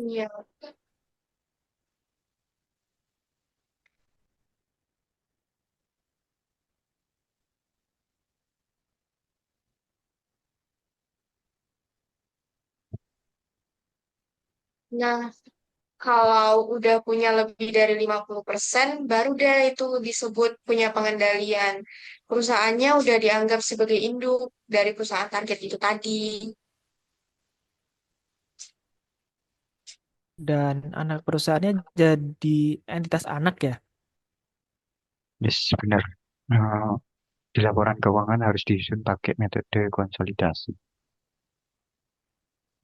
Iya. Nah, kalau udah punya lebih dari 50%, baru deh itu disebut punya pengendalian. Perusahaannya udah dianggap sebagai induk dari perusahaan target itu tadi. Dan anak perusahaannya jadi entitas anak ya. Yes, benar. Eh, di laporan keuangan harus disusun pakai metode konsolidasi.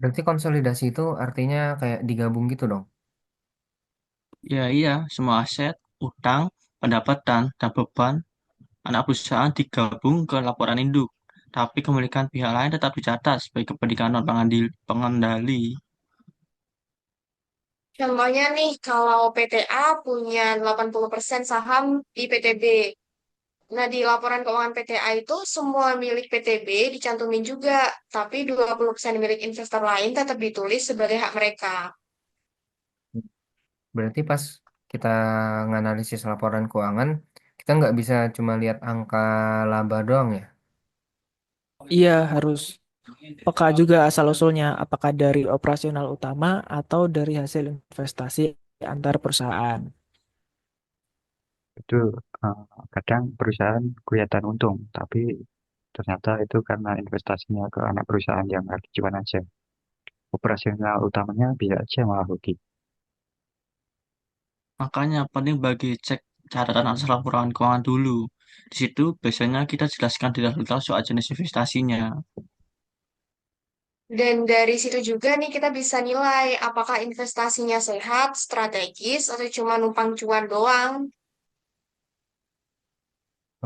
Berarti konsolidasi itu artinya kayak digabung gitu dong. Ya iya, semua aset, utang, pendapatan, dan beban anak perusahaan digabung ke laporan induk. Tapi kepemilikan pihak lain tetap dicatat sebagai kepentingan non pengendali. Contohnya nih, kalau PTA punya 80% saham di PTB. Nah, di laporan keuangan PTA itu semua milik PTB dicantumin juga, tapi 20% milik investor lain tetap ditulis sebagai hak mereka. Berarti pas kita nganalisis laporan keuangan, kita nggak bisa cuma lihat angka laba doang ya. Iya, harus peka juga asal-usulnya, apakah dari operasional utama atau dari hasil investasi antar perusahaan. Itu eh, kadang perusahaan kelihatan untung, tapi ternyata itu karena investasinya ke anak perusahaan yang lagi cuan aja. Operasional utamanya bisa aja malah rugi. Makanya penting bagi cek catatan atas laporan keuangan dulu. Di situ biasanya kita jelaskan detail-detail soal jenis investasinya. Dan dari situ juga nih kita bisa nilai apakah investasinya sehat, strategis, atau cuma numpang cuan doang.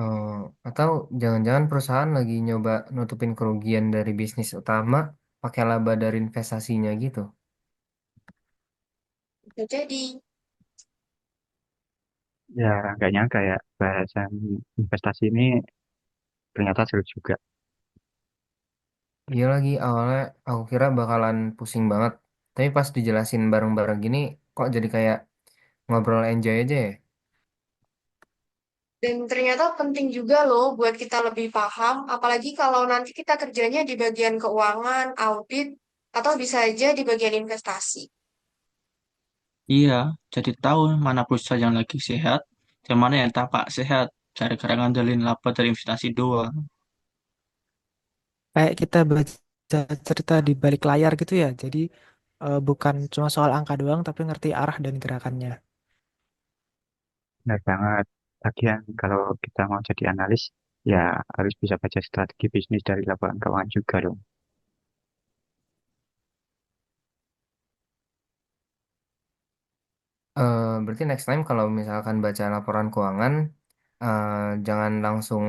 Oh, atau jangan-jangan perusahaan lagi nyoba nutupin kerugian dari bisnis utama pakai laba dari investasinya gitu. Bisa jadi. Ya, nggak nyangka ya, bahasan investasi ini ternyata seru juga. Iya lagi awalnya aku kira bakalan pusing banget. Tapi pas dijelasin bareng-bareng gini kok jadi kayak ngobrol enjoy aja ya. Dan ternyata penting juga loh buat kita lebih paham, apalagi kalau nanti kita kerjanya di bagian keuangan, audit, atau bisa aja di bagian investasi. Iya, jadi tahu mana perusahaan yang lagi sehat, dan mana yang tampak sehat. Gara-gara ngandelin laba dari investasi doang. Kayak kita baca cerita di balik layar gitu ya. Jadi bukan cuma soal angka doang, tapi ngerti arah dan gerakannya. Benar banget. Lagian kalau kita mau jadi analis, ya harus bisa baca strategi bisnis dari laporan keuangan juga dong. Berarti next time kalau misalkan baca laporan keuangan, eh, jangan langsung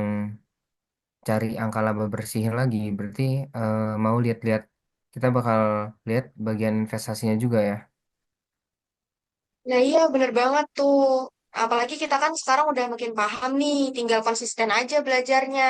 cari angka laba bersih lagi. Berarti mau lihat-lihat, kita bakal lihat bagian investasinya juga ya. Nah iya bener banget tuh. Apalagi kita kan sekarang udah makin paham nih, tinggal konsisten aja belajarnya.